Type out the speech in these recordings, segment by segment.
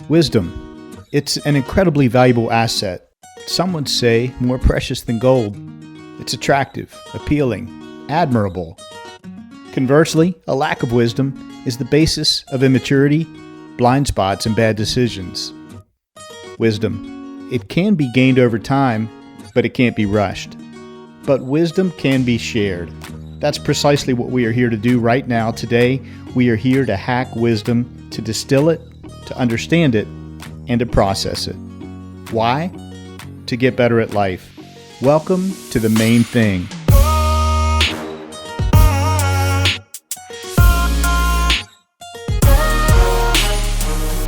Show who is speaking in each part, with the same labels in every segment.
Speaker 1: Wisdom. It's an incredibly valuable asset. Some would say more precious than gold. It's attractive, appealing, admirable. Conversely, a lack of wisdom is the basis of immaturity, blind spots, and bad decisions. Wisdom. It can be gained over time, but it can't be rushed. But wisdom can be shared. That's precisely what we are here to do right now. Today, we are here to hack wisdom, to distill it, to understand it, and to process it. Why? To get better at life. Welcome to the main thing.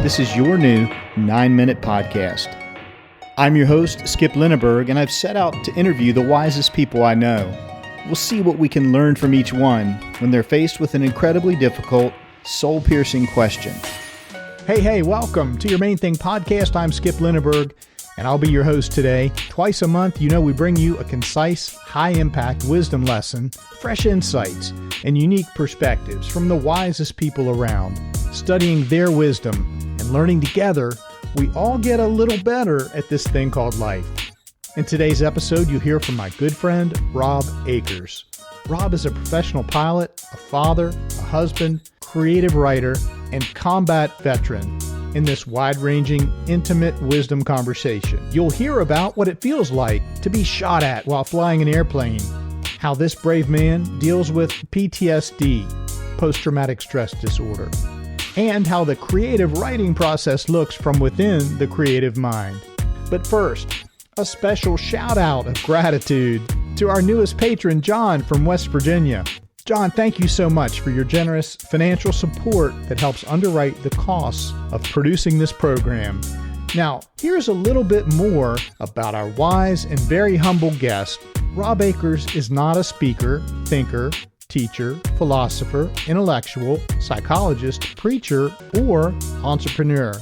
Speaker 1: This is your new 9-minute podcast. I'm your host, Skip Lineberg, and I've set out to interview the wisest people I know. We'll see what we can learn from each one when they're faced with an incredibly difficult, soul-piercing question. Hey, welcome to your Main Thing podcast. I'm Skip Lineberg, and I'll be your host today. Twice a month, we bring you a concise, high-impact wisdom lesson, fresh insights, and unique perspectives from the wisest people around. Studying their wisdom and learning together, we all get a little better at this thing called life. In today's episode, you'll hear from my good friend, Rob Akers. Rob is a professional pilot, a father, a husband, creative writer, and combat veteran in this wide-ranging, intimate wisdom conversation. You'll hear about what it feels like to be shot at while flying an airplane, how this brave man deals with PTSD, post-traumatic stress disorder, and how the creative writing process looks from within the creative mind. But first, a special shout-out of gratitude to our newest patron, John from West Virginia. John, thank you so much for your generous financial support that helps underwrite the costs of producing this program. Now, here's a little bit more about our wise and very humble guest. Rob Akers is not a speaker, thinker, teacher, philosopher, intellectual, psychologist, preacher, or entrepreneur.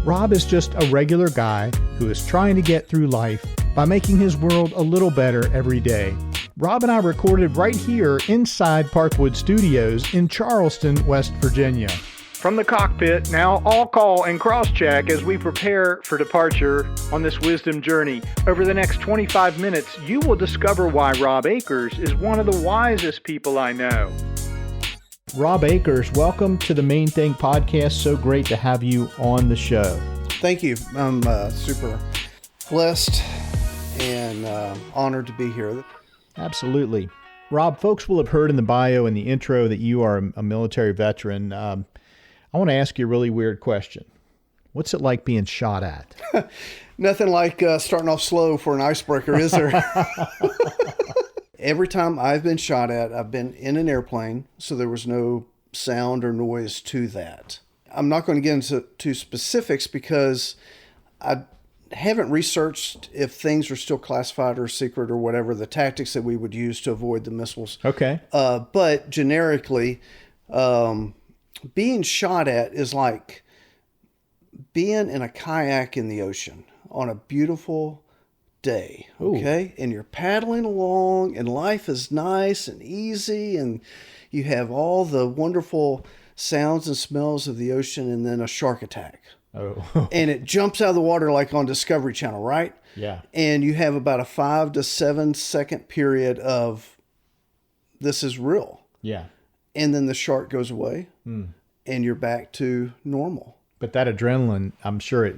Speaker 1: Rob is just a regular guy who is trying to get through life by making his world a little better every day. Rob and I recorded right here inside Parkwood Studios in Charleston, West Virginia. From the cockpit, now all call and cross-check as we prepare for departure on this wisdom journey. Over the next 25 minutes, you will discover why Rob Akers is one of the wisest people I know. Rob Akers, welcome to the Main Thing podcast. So great to have you on the show.
Speaker 2: Thank you. I'm super blessed and honored to be here.
Speaker 1: Absolutely. Rob, folks will have heard in the bio and the intro that you are a military veteran. I want to ask you a really weird question. What's it like being shot at?
Speaker 2: Nothing like starting off slow for an icebreaker, is there? Every time I've been shot at, I've been in an airplane, so there was no sound or noise to that. I'm not going to get into specifics because I haven't researched if things are still classified or secret or whatever, the tactics that we would use to avoid the missiles.
Speaker 1: Okay.
Speaker 2: But generically, being shot at is like being in a kayak in the ocean on a beautiful day. Okay. Ooh. And you're paddling along and life is nice and easy and you have all the wonderful sounds and smells of the ocean, and then a shark attack.
Speaker 1: Oh.
Speaker 2: And it jumps out of the water like on Discovery Channel, right?
Speaker 1: Yeah.
Speaker 2: And you have about a 5 to 7 second period of this is real.
Speaker 1: Yeah.
Speaker 2: And then the shark goes away and you're back to normal.
Speaker 1: But that adrenaline, I'm sure it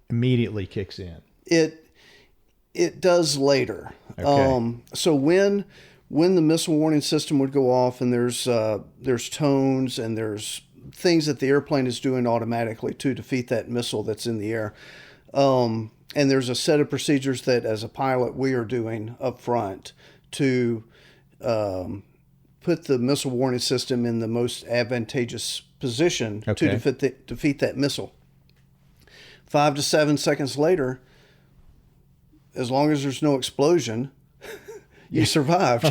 Speaker 1: immediately kicks in.
Speaker 2: It does later.
Speaker 1: Okay.
Speaker 2: So when the missile warning system would go off and there's tones and there's things that the airplane is doing automatically to defeat that missile that's in the air. And there's a set of procedures that as a pilot we are doing up front to put the missile warning system in the most advantageous position to defeat that missile. 5 to 7 seconds later, as long as there's no explosion, you survived.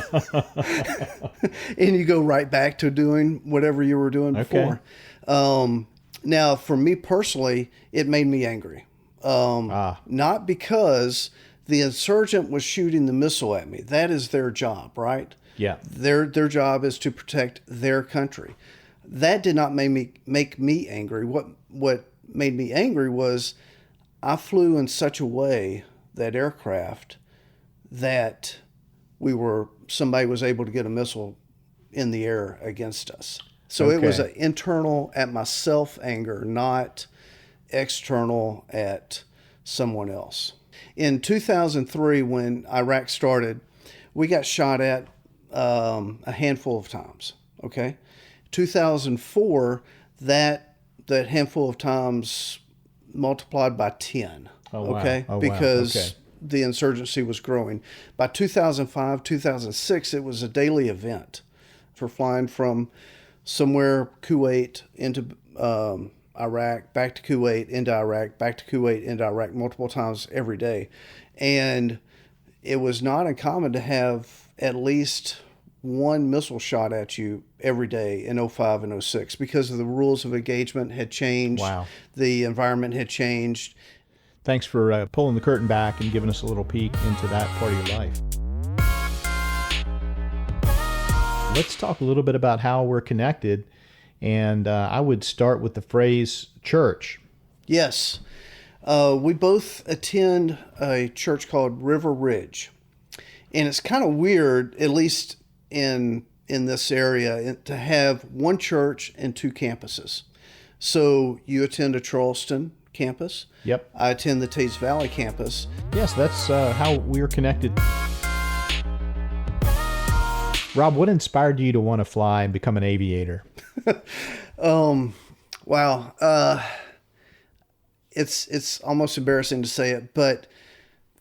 Speaker 2: And you go right back to doing whatever you were doing before. Now, for me personally, it made me angry. Not because the insurgent was shooting the missile at me. That is their job, right?
Speaker 1: Yeah.
Speaker 2: Their job is to protect their country. That did not make me angry. What made me angry was I flew in such a way, that aircraft, that somebody was able to get a missile in the air against us. So It was an internal at myself anger, not external at someone else. In 2003, when Iraq started, we got shot at a handful of times. Okay, 2004, that handful of times multiplied by 10.
Speaker 1: Oh, wow.
Speaker 2: Okay, because the insurgency was growing. By 2005, 2006, it was a daily event for flying from somewhere Kuwait into Iraq, back to Kuwait, into Iraq, back to Kuwait, into Iraq, multiple times every day. And it was not uncommon to have at least one missile shot at you every day in 05 and 06 because of the rules of engagement had changed.
Speaker 1: Wow.
Speaker 2: The environment had changed.
Speaker 1: Thanks for pulling the curtain back and giving us a little peek into that part of your life. Let's talk a little bit about how we're connected. And I would start with the phrase church.
Speaker 2: Yes. We both attend a church called River Ridge. And it's kind of weird, at least in this area, to have one church and two campuses. So you attend a Charleston campus.
Speaker 1: Yep.
Speaker 2: I attend the Tates Valley campus.
Speaker 1: Yes, that's how we're connected. Rob, what inspired you to want to fly and become an aviator?
Speaker 2: Wow. It's almost embarrassing to say it, but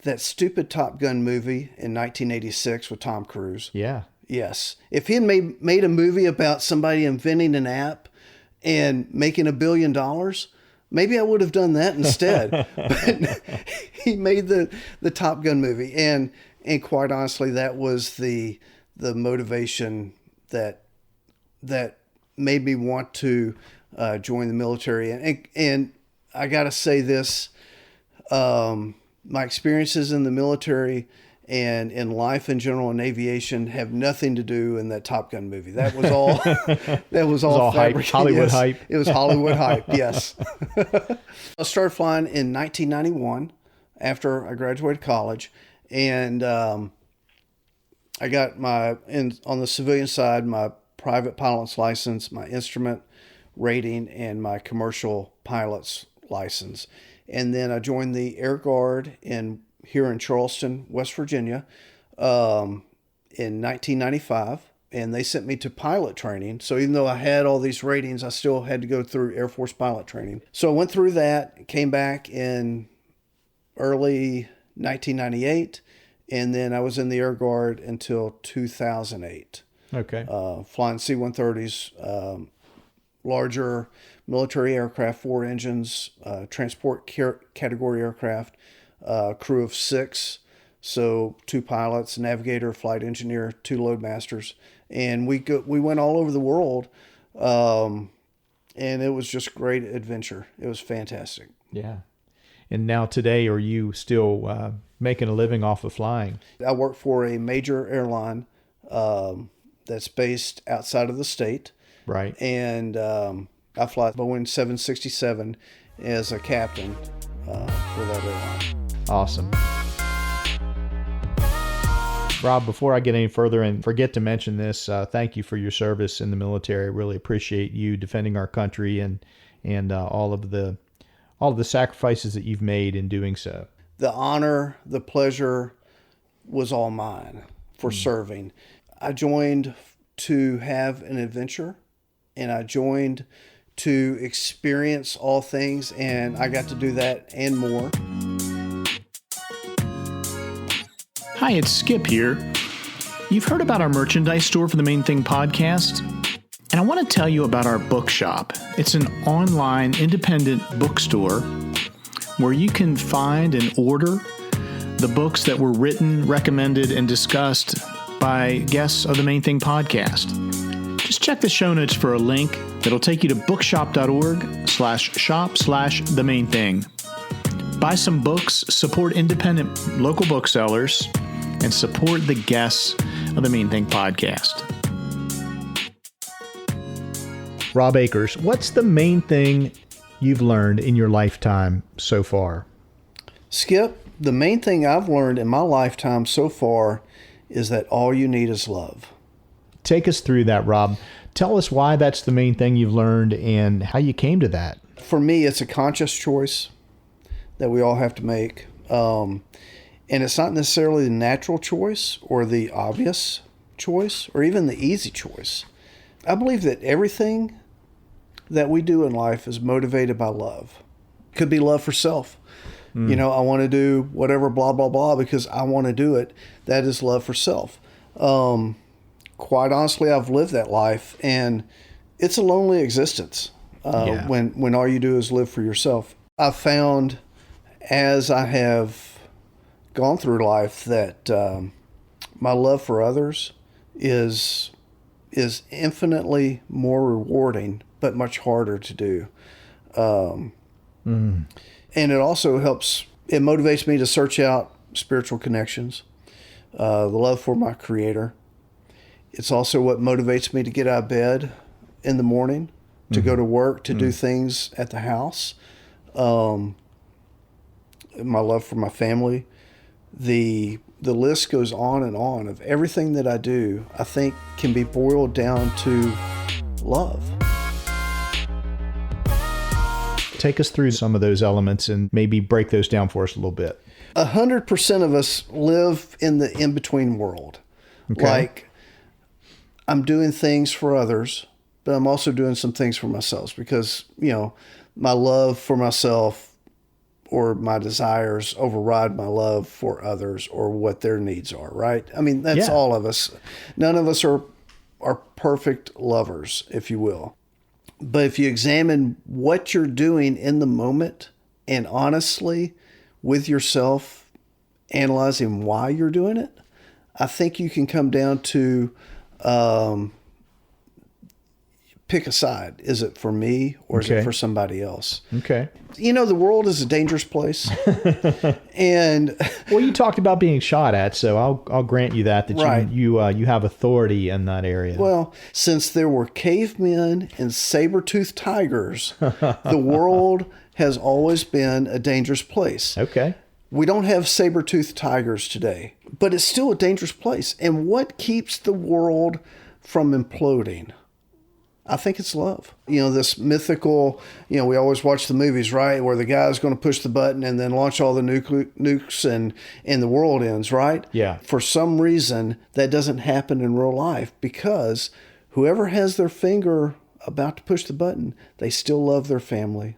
Speaker 2: that stupid Top Gun movie in 1986 with Tom Cruise.
Speaker 1: Yeah.
Speaker 2: Yes. If he had made a movie about somebody inventing an app and making $1 billion, maybe I would have done that instead. But he made the Top Gun movie, and quite honestly, that was the motivation that made me want to join the military. And I got to say this, my experiences in the military and in life in general and aviation have nothing to do in that Top Gun movie. That was all
Speaker 1: hype, Hollywood hype.
Speaker 2: It was Hollywood hype, yes. I started flying in 1991 after I graduated college, and I got on the civilian side, my private pilot's license, my instrument rating, and my commercial pilot's license. And then I joined the Air Guard here in Charleston, West Virginia, in 1995. And they sent me to pilot training. So even though I had all these ratings, I still had to go through Air Force pilot training. So I went through that, came back in early 1998, and then I was in the Air Guard until 2008.
Speaker 1: Okay.
Speaker 2: Flying C-130s, larger military aircraft, 4 engines, transport category aircraft, crew of 6. So 2 pilots, navigator, flight engineer, 2 loadmasters. And we went all over the world. And it was just great adventure. It was fantastic.
Speaker 1: Yeah. And now today, are you still making a living off of flying?
Speaker 2: I work for a major airline that's based outside of the state.
Speaker 1: Right.
Speaker 2: And I fly Boeing 767 as a captain for that airline.
Speaker 1: Awesome. Rob, before I get any further and forget to mention this, thank you for your service in the military. I really appreciate you defending our country and all of the sacrifices that you've made in doing so.
Speaker 2: The honor, the pleasure was all mine for serving. I joined to have an adventure, and I joined to experience all things, and I got to do that and more.
Speaker 3: Hi, it's Skip here. You've heard about our merchandise store for the Main Thing podcast, and I want to tell you about our bookshop. It's an online independent bookstore where you can find and order the books that were written, recommended, and discussed by guests of the Main Thing podcast. Just check the show notes for a link that'll take you to bookshop.org/shop/the main thing. Buy some books, support independent local booksellers, and support the guests of the Main Thing podcast.
Speaker 1: Rob Akers, what's the main thing you've learned in your lifetime so far?
Speaker 2: Skip, the main thing I've learned in my lifetime so far is that all you need is love.
Speaker 1: Take us through that, Rob. Tell us why that's the main thing you've learned and how you came to that.
Speaker 2: For me, it's a conscious choice that we all have to make. And it's not necessarily the natural choice or the obvious choice or even the easy choice. I believe that everything that we do in life is motivated by love. It could be love for self. You know, I want to do whatever, blah, blah, blah, because I want to do it. That is love for self. Quite honestly, I've lived that life, and it's a lonely existence when all you do is live for yourself. I've found as I have gone through life that my love for others is infinitely more rewarding, but much harder to do. And it also helps, it motivates me to search out spiritual connections, the love for my Creator. It's also what motivates me to get out of bed in the morning, to go to work, to do things at the house. My love for my family. The list goes on and on of everything that I do, I think can be boiled down to love.
Speaker 1: Take us through some of those elements and maybe break those down for us a little bit.
Speaker 2: 100% of us live in the in-between world.
Speaker 1: Okay.
Speaker 2: Like, I'm doing things for others, but I'm also doing some things for myself because, you know, my love for myself or my desires override my love for others or what their needs are, right? I mean, that's all of us. None of us are perfect lovers, if you will. But if you examine what you're doing in the moment and honestly with yourself, analyzing why you're doing it, I think you can come down to pick a side. Is it for me or is it for somebody else?
Speaker 1: Okay.
Speaker 2: You know, the world is a dangerous place. And
Speaker 1: well, you talked about being shot at, so I'll grant you that
Speaker 2: right.
Speaker 1: you have authority in that area.
Speaker 2: Well, since there were cavemen and saber-toothed tigers, the world has always been a dangerous place.
Speaker 1: Okay.
Speaker 2: We don't have saber-toothed tigers today, but it's still a dangerous place. And what keeps the world from imploding? I think it's love. You know, this mythical, you know, we always watch the movies, right, where the guy's going to push the button and then launch all the nukes and the world ends, right?
Speaker 1: Yeah.
Speaker 2: For some reason, that doesn't happen in real life because whoever has their finger about to push the button, they still love their family.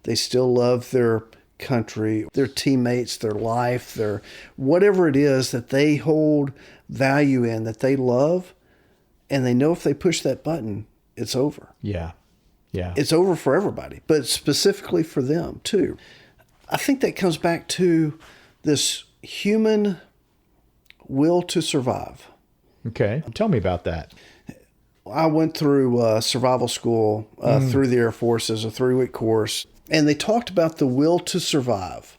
Speaker 2: They still love their country, their teammates, their life, their whatever it is that they hold value in, that they love, and they know if they push that button, it's over.
Speaker 1: Yeah. Yeah.
Speaker 2: It's over for everybody, but specifically for them too. I think that comes back to this human will to survive.
Speaker 1: Okay. Tell me about that.
Speaker 2: I went through survival school through the Air Force as a 3-week course, and they talked about the will to survive.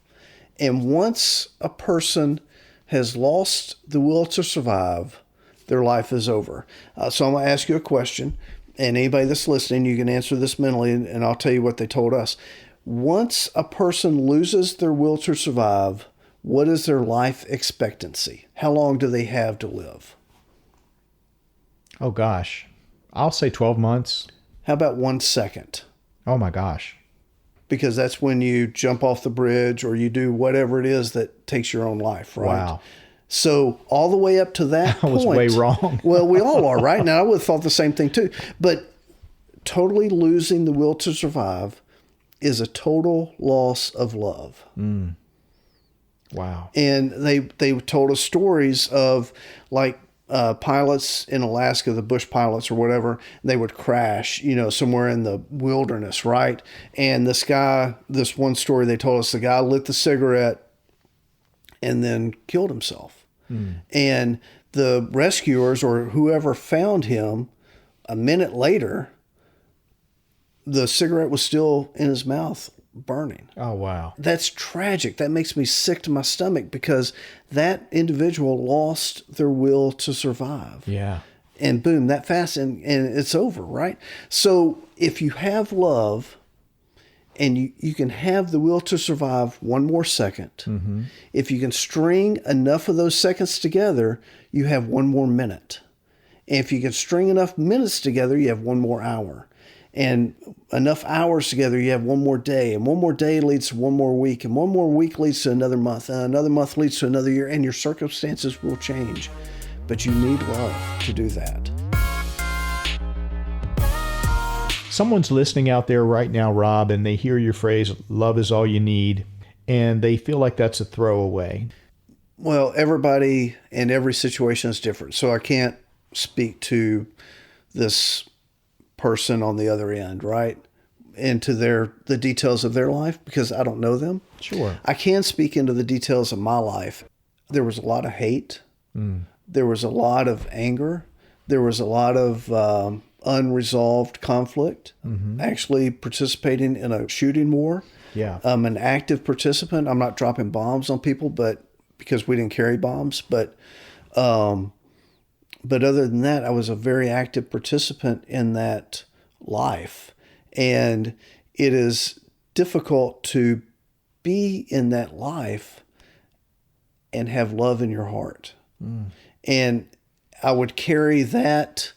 Speaker 2: And once a person has lost the will to survive, their life is over. So I'm going to ask you a question. And anybody that's listening, you can answer this mentally, and I'll tell you what they told us. Once a person loses their will to survive, what is their life expectancy? How long do they have to live?
Speaker 1: Oh, gosh. I'll say 12 months.
Speaker 2: How about 1 second?
Speaker 1: Oh, my gosh.
Speaker 2: Because that's when you jump off the bridge or you do whatever it is that takes your own life, right?
Speaker 1: Wow.
Speaker 2: So all the way up to that
Speaker 1: I was
Speaker 2: point,
Speaker 1: way wrong.
Speaker 2: Well, we all are, right? Now, I would have thought the same thing too. But totally losing the will to survive is a total loss of love.
Speaker 1: Wow.
Speaker 2: And they told us stories of like pilots in Alaska, the bush pilots or whatever, they would crash, you know, somewhere in the wilderness, right? And this one story they told us, the guy lit the cigarette and then killed himself. And the rescuers or whoever found him, a minute later, the cigarette was still in his mouth burning.
Speaker 1: Oh, wow.
Speaker 2: That's tragic. That makes me sick to my stomach because that individual lost their will to survive.
Speaker 1: Yeah.
Speaker 2: And boom, that fast and it's over, right? So if you have love And you can have the will to survive one more second. If you can string enough of those seconds together, you have one more minute. And if you can string enough minutes together, you have one more hour. And enough hours together, you have one more day. And one more day leads to one more week. And one more week leads to another month. And another month leads to another year. And your circumstances will change. But you need love to do that.
Speaker 1: Someone's listening out there right now, Rob, and they hear your phrase, love is all you need, and they feel like that's a throwaway.
Speaker 2: Well, everybody and every situation is different. So I can't speak to this person on the other end, right? Into the details of their life because I don't know them.
Speaker 1: Sure.
Speaker 2: I can speak into the details of my life. There was a lot of hate. There was a lot of anger. There was a lot of unresolved conflict, actually participating in a shooting war.
Speaker 1: Yeah.
Speaker 2: I'm an active participant. I'm not dropping bombs on people, but because we didn't carry bombs, but other than that, I was a very active participant in that life. And it is difficult to be in that life and have love in your heart. And I would carry that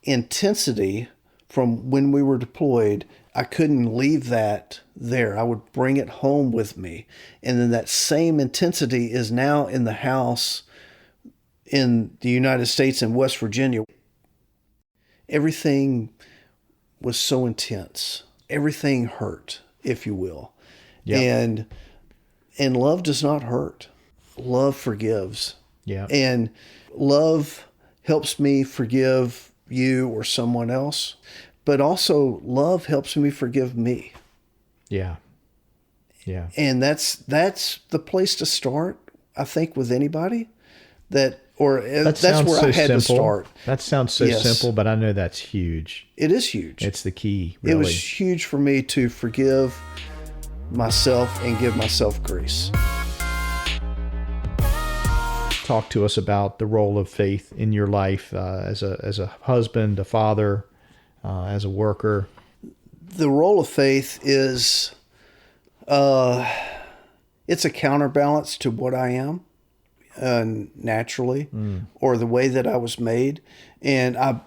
Speaker 2: intensity from when we were deployed. I couldn't leave that there. I would bring it home with me. And then that same intensity is now in the house in the United States in West Virginia. Everything was so intense. Everything hurt, if you will. Yep. And love does not hurt. Love forgives.
Speaker 1: Yeah.
Speaker 2: And love helps me forgive you or someone else, but also love helps me forgive me.
Speaker 1: Yeah.
Speaker 2: And that's the place to start, I think, with anybody. That's where I had to start.
Speaker 1: That sounds so simple, but I know that's huge.
Speaker 2: It is huge.
Speaker 1: It's the key, really.
Speaker 2: It was huge for me to forgive myself and give myself grace.
Speaker 1: Talk to us about the role of faith in your life as a husband, a father, as a worker.
Speaker 2: The role of faith is, it's a counterbalance to what I am naturally, or the way that I was made. And I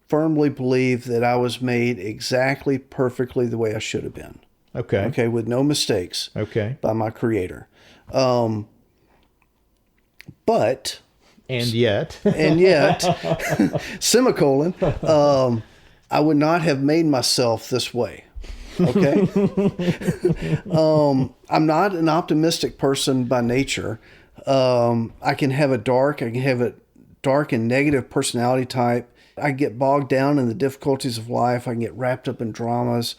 Speaker 2: firmly believe that I was made exactly perfectly the way I should have been. Okay, with no mistakes.
Speaker 1: Okay.
Speaker 2: By my Creator. But
Speaker 1: and yet
Speaker 2: semicolon, I would not have made myself this way. Okay. I'm not an optimistic person by nature. I can have a dark and negative personality type. I get bogged down in the difficulties of life. I can get wrapped up in dramas.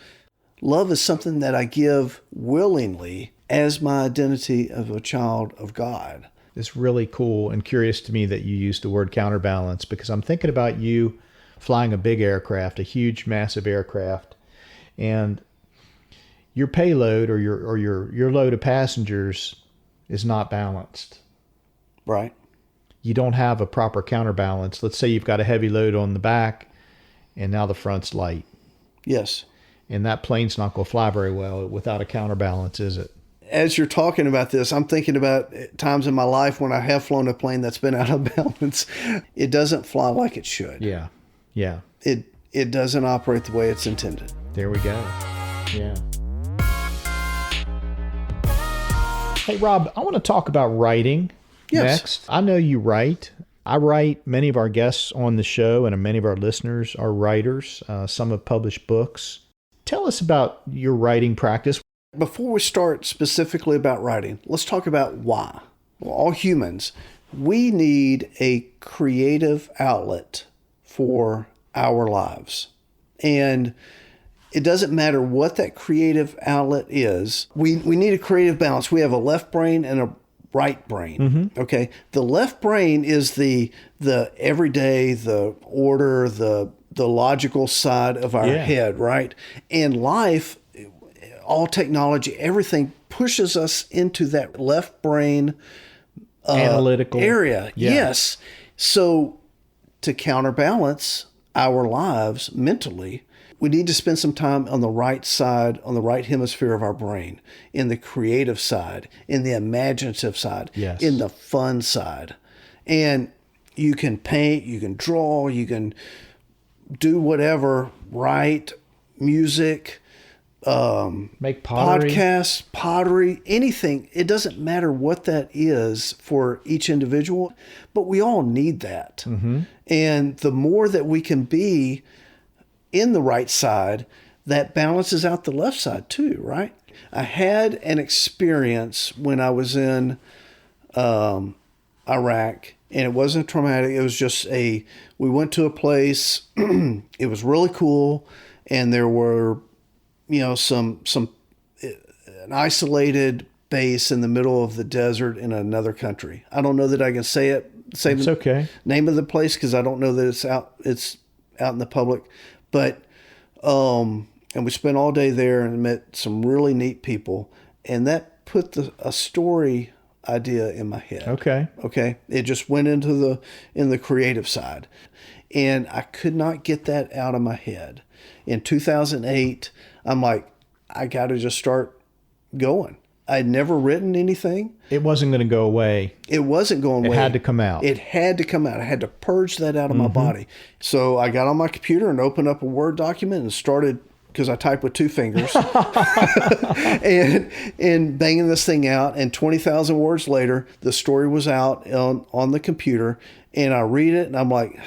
Speaker 2: Love is something that I give willingly as my identity of a child of God.
Speaker 1: It's really cool and curious to me that you used the word counterbalance, because I'm thinking about you flying a big aircraft, a huge, massive aircraft, and your payload or your load of passengers is not balanced.
Speaker 2: Right.
Speaker 1: You don't have a proper counterbalance. Let's say you've got a heavy load on the back and now the front's light.
Speaker 2: Yes.
Speaker 1: And that plane's not going to fly very well without a counterbalance, is it?
Speaker 2: As you're talking about this, I'm thinking about times in my life when I have flown a plane that's been out of balance. It doesn't fly like it should.
Speaker 1: Yeah. Yeah.
Speaker 2: It doesn't operate the way it's intended.
Speaker 1: There we go. Yeah. Hey, Rob, I want to talk about writing next. I know you write. I write. Many of our guests on the show and many of our listeners are writers. Some have published books. Tell us about your writing practice.
Speaker 2: Before we start specifically about writing, let's talk about why. Well, all humans, we need a creative outlet for our lives. And it doesn't matter what that creative outlet is. We need a creative balance. We have a left brain and a right brain. Mm-hmm. Okay. The left brain is the everyday, the order, the logical side of our head, right? And life, all technology, everything pushes us into that left brain
Speaker 1: analytical
Speaker 2: area. Yeah. Yes. So to counterbalance our lives mentally, We need to spend some time on the right side, on the right hemisphere of our brain, in the creative side, in the imaginative side,
Speaker 1: Yes.
Speaker 2: in the fun side. And you can paint, you can draw, you can do whatever, write, music,
Speaker 1: Make pottery.
Speaker 2: podcasts, pottery, anything. It doesn't matter what that is for each individual, but we all need that. And the more that we can be in the right side, that balances out the left side too, right? I had an experience when I was in Iraq, and it wasn't traumatic. It was just we went to a place, it was really cool, and there were, an isolated base in the middle of the desert in another country. I don't know that I can say
Speaker 1: It's
Speaker 2: the
Speaker 1: okay.
Speaker 2: name of the place because I don't know that it's out in the public. But and we spent all day there and met some really neat people, and that put a story idea in my head. Okay. It just went into the creative side, and I could not get that out of my head. In 2008, I'm like, I got to just start going. I'd never written anything.
Speaker 1: It wasn't going to go away.
Speaker 2: It wasn't going away.
Speaker 1: It had to come out.
Speaker 2: It had to come out. I had to purge that out of my body. So I got on my computer and opened up a Word document and started, because I type with two fingers, and banging this thing out. And 20,000 words later, the story was out on the computer. And I read it and I'm like,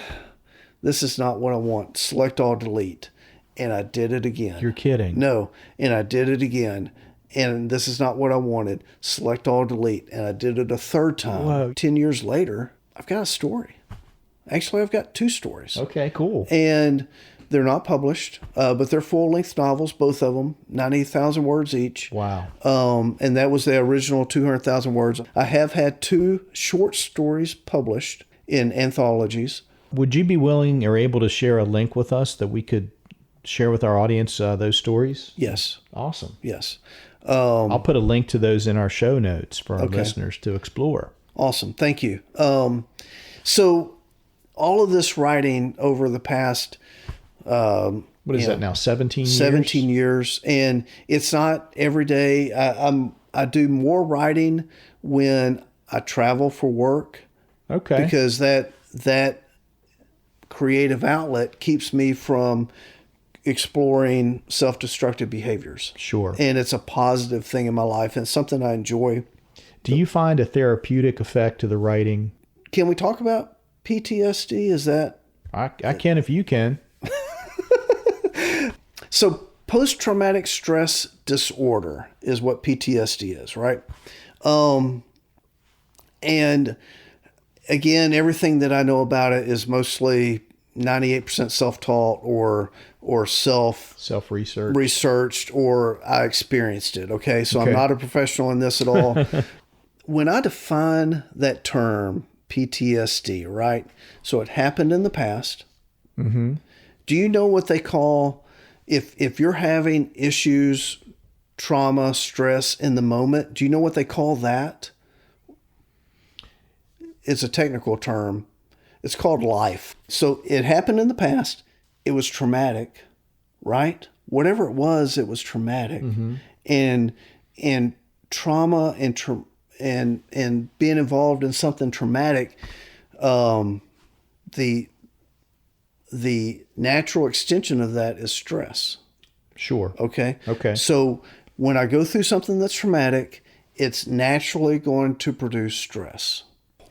Speaker 2: this is not what I want. Select all, delete. And I did it again.
Speaker 1: You're kidding.
Speaker 2: No. And I did it again. And this is not what I wanted. Select all, delete. And I did it a third time.
Speaker 1: Whoa.
Speaker 2: 10 years later, I've got a story. Actually, I've got two stories.
Speaker 1: Okay, cool.
Speaker 2: And they're not published, but they're full-length novels, both of them, 90,000 words each.
Speaker 1: Wow.
Speaker 2: And that was the original 200,000 words. I have had 2 short stories published in anthologies.
Speaker 1: Would you be willing or able to share a link with us that we could share with our audience those stories?
Speaker 2: Yes.
Speaker 1: Awesome.
Speaker 2: Yes.
Speaker 1: I'll put a link to those in our show notes for our
Speaker 2: Okay.
Speaker 1: listeners to explore.
Speaker 2: Awesome. Thank you. So all of this writing over the past
Speaker 1: What is that now? 17 years?
Speaker 2: 17 years, and it's not every day. I do more writing when I travel for work,
Speaker 1: Okay.
Speaker 2: because that creative outlet keeps me from exploring self-destructive behaviors.
Speaker 1: Sure.
Speaker 2: And it's a positive thing in my life, and something I enjoy.
Speaker 1: Do you find a therapeutic effect to the writing?
Speaker 2: Can we talk about PTSD? Is that...
Speaker 1: I can if you can.
Speaker 2: So post-traumatic stress disorder is what PTSD is, right? And again, everything that I know about it is mostly 98% self-taught or
Speaker 1: Self-research.
Speaker 2: researched, or I experienced it. Okay. So
Speaker 1: Okay.
Speaker 2: I'm not a professional in this at all. When I define that term PTSD, right? So it happened in the past.
Speaker 1: Mm-hmm.
Speaker 2: Do you know what they call, if you're having issues, trauma, stress in the moment, do you know what they call that? It's a technical term. It's called life. So it happened in the past. It was traumatic, right? Whatever it was traumatic.
Speaker 1: Mm-hmm.
Speaker 2: And trauma and being involved in something traumatic, the natural extension of that is stress.
Speaker 1: Sure.
Speaker 2: Okay.
Speaker 1: Okay.
Speaker 2: So when I go through something that's traumatic, it's naturally going to produce stress.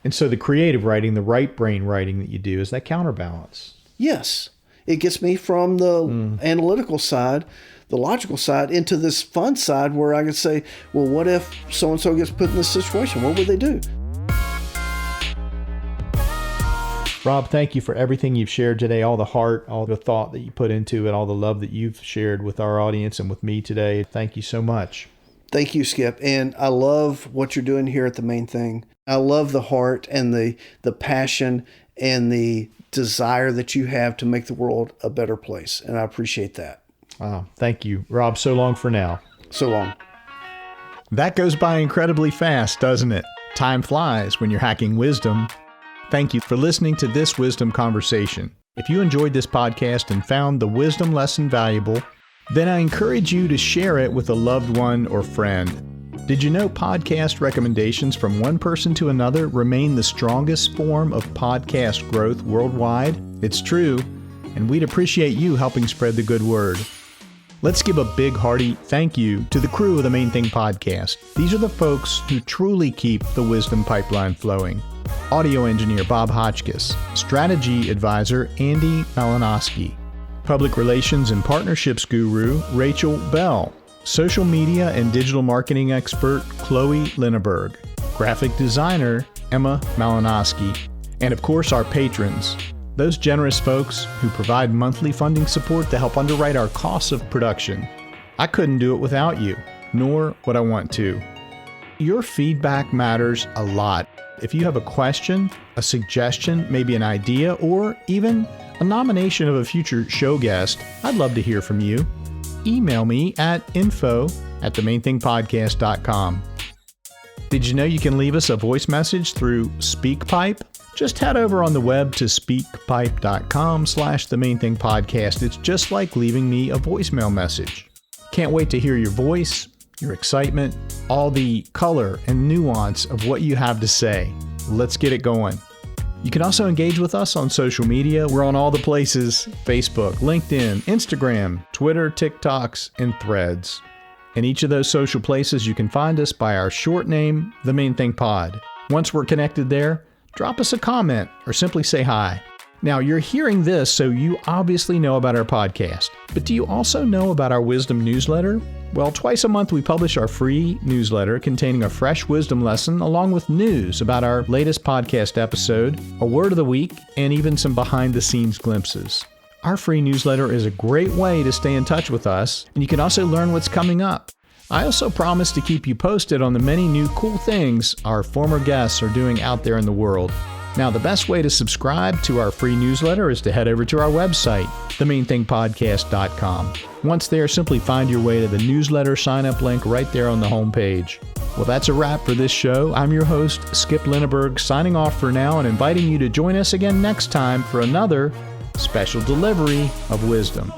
Speaker 1: And so the creative writing, the right brain writing that you do, is that counterbalance?
Speaker 2: Yes. It gets me from the analytical side, the logical side, into this fun side where I can say, well, what if so-and-so gets put in this situation? What would they do?
Speaker 1: Rob, thank you for everything you've shared today, all the heart, all the thought that you put into it, all the love that you've shared with our audience and with me today. Thank you so much.
Speaker 2: Thank you, Skip. And I love what you're doing here at The Main Thing. I love the heart and the passion and the desire that you have to make the world a better place. And I appreciate that.
Speaker 1: Wow. Thank you, Rob. So long for now.
Speaker 2: So long.
Speaker 1: That goes by incredibly fast, doesn't it? Time flies when you're hacking wisdom. Thank you for listening to this wisdom conversation. If you enjoyed this podcast and found the wisdom lesson valuable, then I encourage you to share it with a loved one or friend. Did you know podcast recommendations from one person to another remain the strongest form of podcast growth worldwide? It's true, and we'd appreciate you helping spread the good word. Let's give a big hearty thank you to the crew of the Main Thing Podcast. These are the folks who truly keep the wisdom pipeline flowing. Audio engineer Bob Hotchkiss, strategy advisor Andy Malinowski, public relations and partnerships guru Rachel Bell, social media and digital marketing expert Chloe Lineberg, graphic designer Emma Malinowski, and of course our patrons, those generous folks who provide monthly funding support to help underwrite our costs of production. I couldn't do it without you, nor would I want to. Your feedback matters a lot. If you have a question, a suggestion, maybe an idea, or even a nomination of a future show guest, I'd love to hear from you. Email me at info@themainthingpodcast.com. Did you know you can leave us a voice message through SpeakPipe? Just head over on the web to speakpipe.com/themainthingpodcast. It's just like leaving me a voicemail message. Can't wait to hear your voice, your excitement, all the color and nuance of what you have to say. Let's get it going. You can also engage with us on social media. We're on all the places: Facebook, LinkedIn, Instagram, Twitter, TikToks, and Threads. In each of those social places, you can find us by our short name, The Main Thing Pod. Once we're connected there, drop us a comment or simply say hi. Now, you're hearing this, so you obviously know about our podcast. But do you also know about our wisdom newsletter? Well, twice a month we publish our free newsletter containing a fresh wisdom lesson along with news about our latest podcast episode, a word of the week, and even some behind-the-scenes glimpses. Our free newsletter is a great way to stay in touch with us, and you can also learn what's coming up. I also promise to keep you posted on the many new cool things our former guests are doing out there in the world. Now, the best way to subscribe to our free newsletter is to head over to our website, themainthingpodcast.com. Once there, simply find your way to the newsletter sign-up link right there on the homepage. Well, that's a wrap for this show. I'm your host, Skip Lineberg, signing off for now and inviting you to join us again next time for another special delivery of wisdom.